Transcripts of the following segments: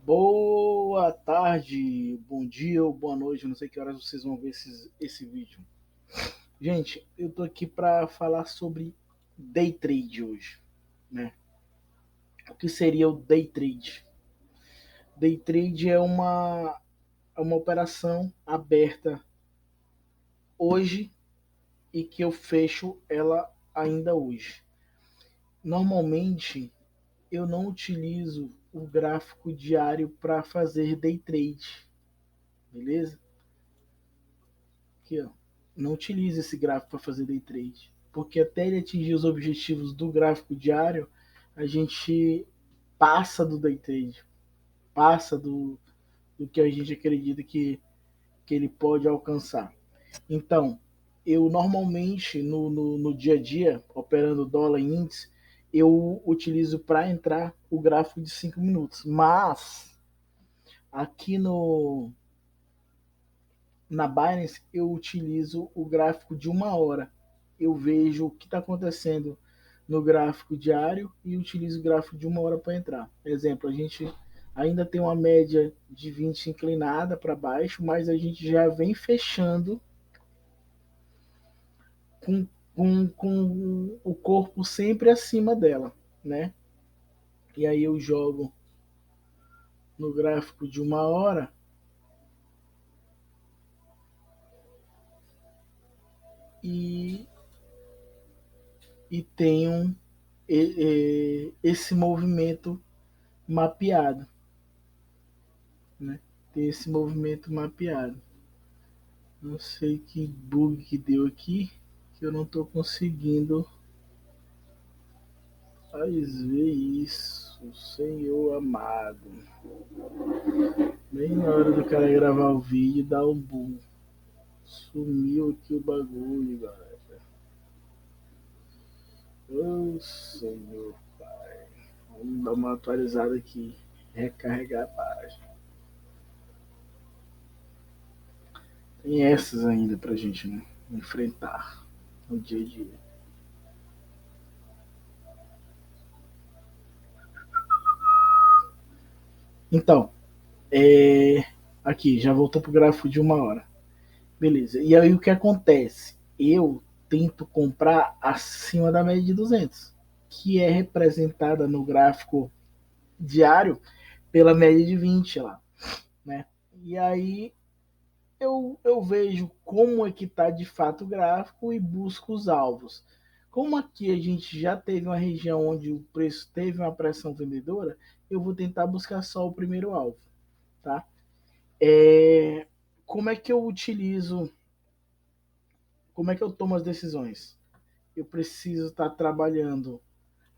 Boa tarde, bom dia ou boa noite, eu não sei que horas vocês vão ver esse vídeo. Gente, eu tô aqui para falar sobre day trade hoje, né? O que seria o day trade? Day trade é uma operação aberta hoje e que eu fecho ela ainda hoje. Normalmente eu não utilizo o gráfico diário para fazer day trade, beleza? Aqui, ó. Não utilize esse gráfico para fazer day trade, porque até ele atingir os objetivos do gráfico diário, a gente passa do day trade, passa do que a gente acredita que ele pode alcançar. Então, eu normalmente no dia a dia, operando dólar e índice, eu utilizo para entrar o gráfico de 5 minutos. Mas aqui no na Binance eu utilizo o gráfico de uma hora. Eu vejo o que está acontecendo no gráfico diário e utilizo o gráfico de uma hora para entrar. Exemplo, a gente ainda tem uma média de 20 inclinada para baixo, mas a gente já vem fechando com, com o corpo sempre acima dela, né? E aí eu jogo no gráfico de uma hora e, e tenho esse movimento mapeado, né? Tem esse movimento mapeado. Não sei que bug que deu aqui, que eu não estou conseguindo ver isso, Senhor amado. Bem na hora do cara gravar o vídeo, dá um boom. Sumiu aqui o bagulho, galera. Ô Senhor Pai. Vamos dar uma atualizada aqui. Recarregar a página. Tem essas ainda pra gente, né, enfrentar no dia a dia. Então, aqui, já voltou pro gráfico de uma hora. Beleza. E aí o que acontece? Eu tento comprar acima da média de 200, que é representada no gráfico diário pela média de 20 lá, né? E aí eu vejo como é que está de fato o gráfico e busco os alvos. Como aqui a gente já teve uma região onde o preço teve uma pressão vendedora, eu vou tentar buscar só o primeiro alvo, tá? Como é que eu utilizo, como é que eu tomo as decisões? Eu preciso estar trabalhando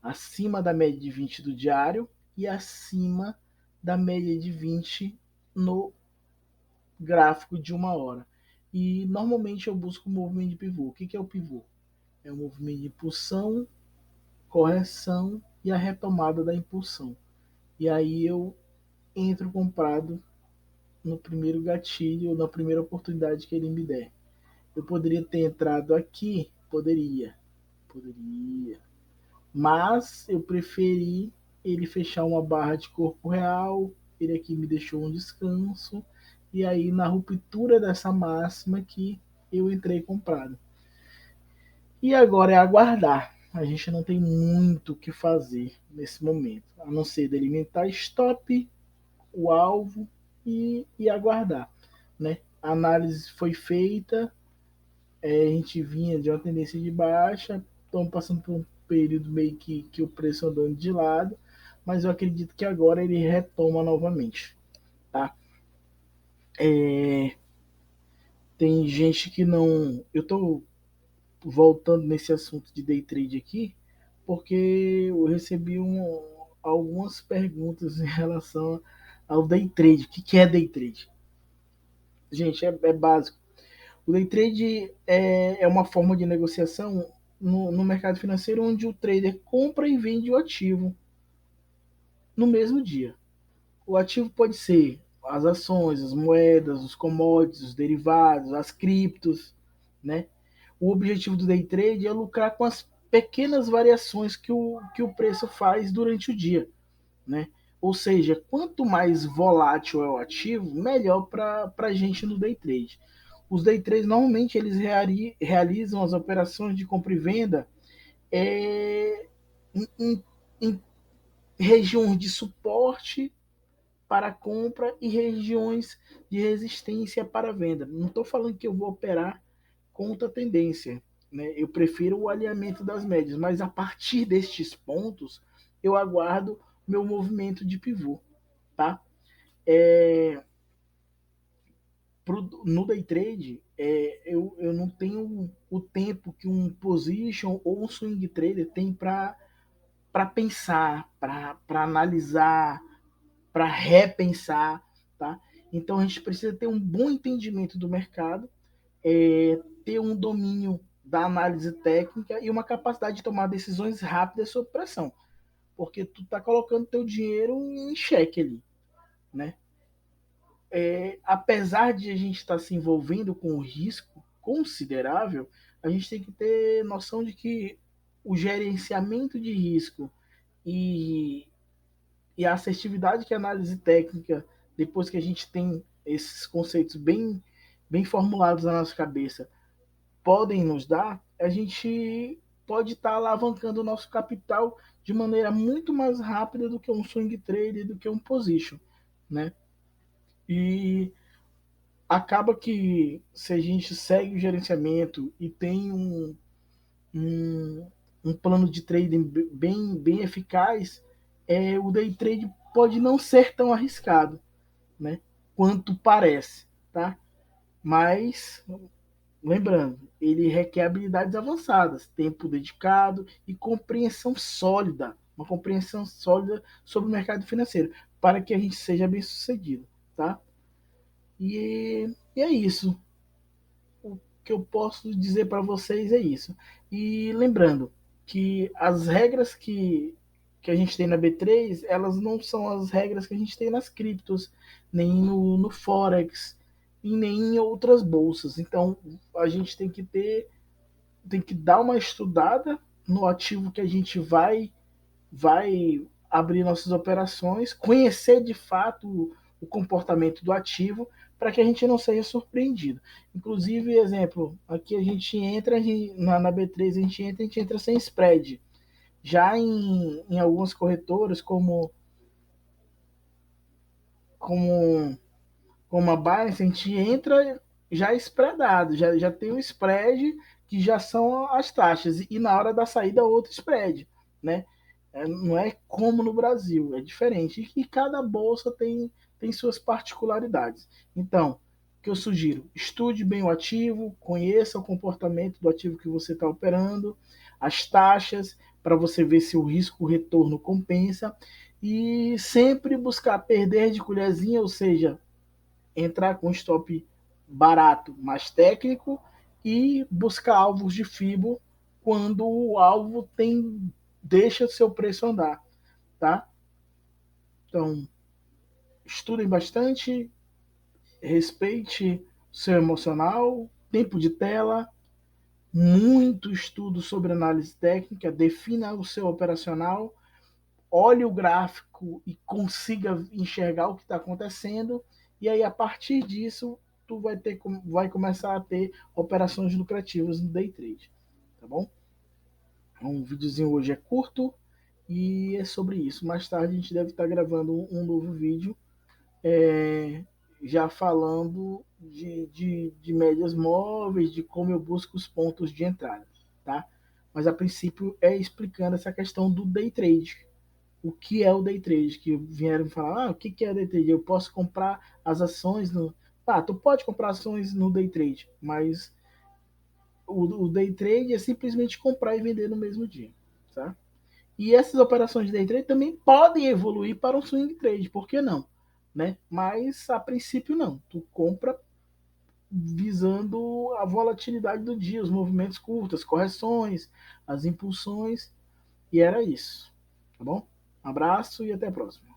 acima da média de 20 do diário e acima da média de 20 no gráfico de uma hora. E normalmente eu busco o movimento de pivô. O que é o pivô? É o movimento de impulsão, correção e a retomada da impulsão. E aí eu entro comprado no primeiro gatilho, na primeira oportunidade que ele me der. Eu poderia ter entrado aqui? Poderia. Mas eu preferi ele fechar uma barra de corpo real, ele aqui me deixou um descanso, e aí na ruptura dessa máxima que eu entrei comprado. E agora é aguardar. A gente não tem muito o que fazer nesse momento, a não ser delimitar stop, o alvo e aguardar, né? A análise foi feita, a gente vinha de uma tendência de baixa, estamos passando por um período meio que o preço andando de lado, mas eu acredito que agora ele retoma novamente, tá? É, tem gente que não. Eu estou voltando nesse assunto de day trade aqui, porque eu recebi algumas perguntas em relação ao day trade. O que é day trade? Gente, é básico. O day trade é uma forma de negociação no mercado financeiro onde o trader compra e vende o ativo no mesmo dia. O ativo pode ser as ações, as moedas, os commodities, os derivados, as criptos, né? O objetivo do day trade é lucrar com as pequenas variações que o preço faz durante o dia, né? Ou seja, quanto mais volátil é o ativo, melhor para a gente no day trade. Os day trades normalmente eles realizam as operações de compra e venda em regiões de suporte para compra e regiões de resistência para venda. Não estou falando que eu vou operar contra a tendência, né? Eu prefiro o alinhamento das médias, mas a partir destes pontos eu aguardo meu movimento de pivô, tá? No day trade, eu não tenho o tempo que um position ou um swing trader tem para pensar, para analisar, para repensar, tá? Então a gente precisa ter um bom entendimento do mercado, ter um domínio da análise técnica e uma capacidade de tomar decisões rápidas sob pressão, porque tu tá colocando teu dinheiro em xeque ali, né? Apesar de a gente estar se envolvendo com um risco considerável, a gente tem que ter noção de que o gerenciamento de risco e, e a assertividade que a análise técnica, depois que a gente tem esses conceitos bem formulados na nossa cabeça, podem nos dar, a gente pode estar alavancando o nosso capital de maneira muito mais rápida do que um swing trade, do que um position, né? E acaba que se a gente segue o gerenciamento e tem um, um plano de trading bem eficaz, o day trade pode não ser tão arriscado, né, quanto parece, tá? Mas lembrando, ele requer habilidades avançadas, tempo dedicado e compreensão sólida, uma compreensão sólida sobre o mercado financeiro, para que a gente seja bem sucedido, tá? E é isso. O que eu posso dizer para vocês é isso. E lembrando que as regras que a gente tem na B3, elas não são as regras que a gente tem nas criptos, nem no Forex, e nem em outras bolsas. Então a gente tem que dar uma estudada no ativo que a gente vai abrir nossas operações, conhecer de fato o comportamento do ativo para que a gente não seja surpreendido. Inclusive, exemplo, aqui a gente entra na B3, a gente entra sem spread. Já em algumas corretoras, como, como a Binance, a gente entra já spreadado, já tem um spread que já são as taxas, e na hora da saída outro spread, né? Não é como no Brasil, é diferente. E cada bolsa tem suas particularidades. Então, o que eu sugiro? Estude bem o ativo, conheça o comportamento do ativo que você está operando, as taxas, para você ver se o risco-retorno compensa. E sempre buscar perder de colherzinha, ou seja, entrar com stop barato, mais técnico, e buscar alvos de FIBO quando o alvo deixa seu preço andar, tá? Então, estudem bastante, respeite seu emocional, tempo de tela, muito estudo sobre análise técnica, defina o seu operacional, olhe o gráfico e consiga enxergar o que está acontecendo, e aí a partir disso tu vai começar a ter operações lucrativas no day trade, tá bom? Um videozinho hoje é curto e é sobre isso. Mais tarde a gente deve estar gravando um novo vídeo, já falando de médias móveis, de como eu busco os pontos de entrada, tá? Mas a princípio é explicando essa questão do day trade. O que é o day trade? Que vieram falar, o que é o day trade? Eu posso comprar as ações no. Ah, tu pode comprar ações no day trade, mas o day trade é simplesmente comprar e vender no mesmo dia, tá? E essas operações de day trade também podem evoluir para um swing trade, por que não? Né? Mas a princípio não. Tu compra visando a volatilidade do dia, os movimentos curtos, as correções, as impulsões, e era isso. Tá bom? Um abraço e até a próxima.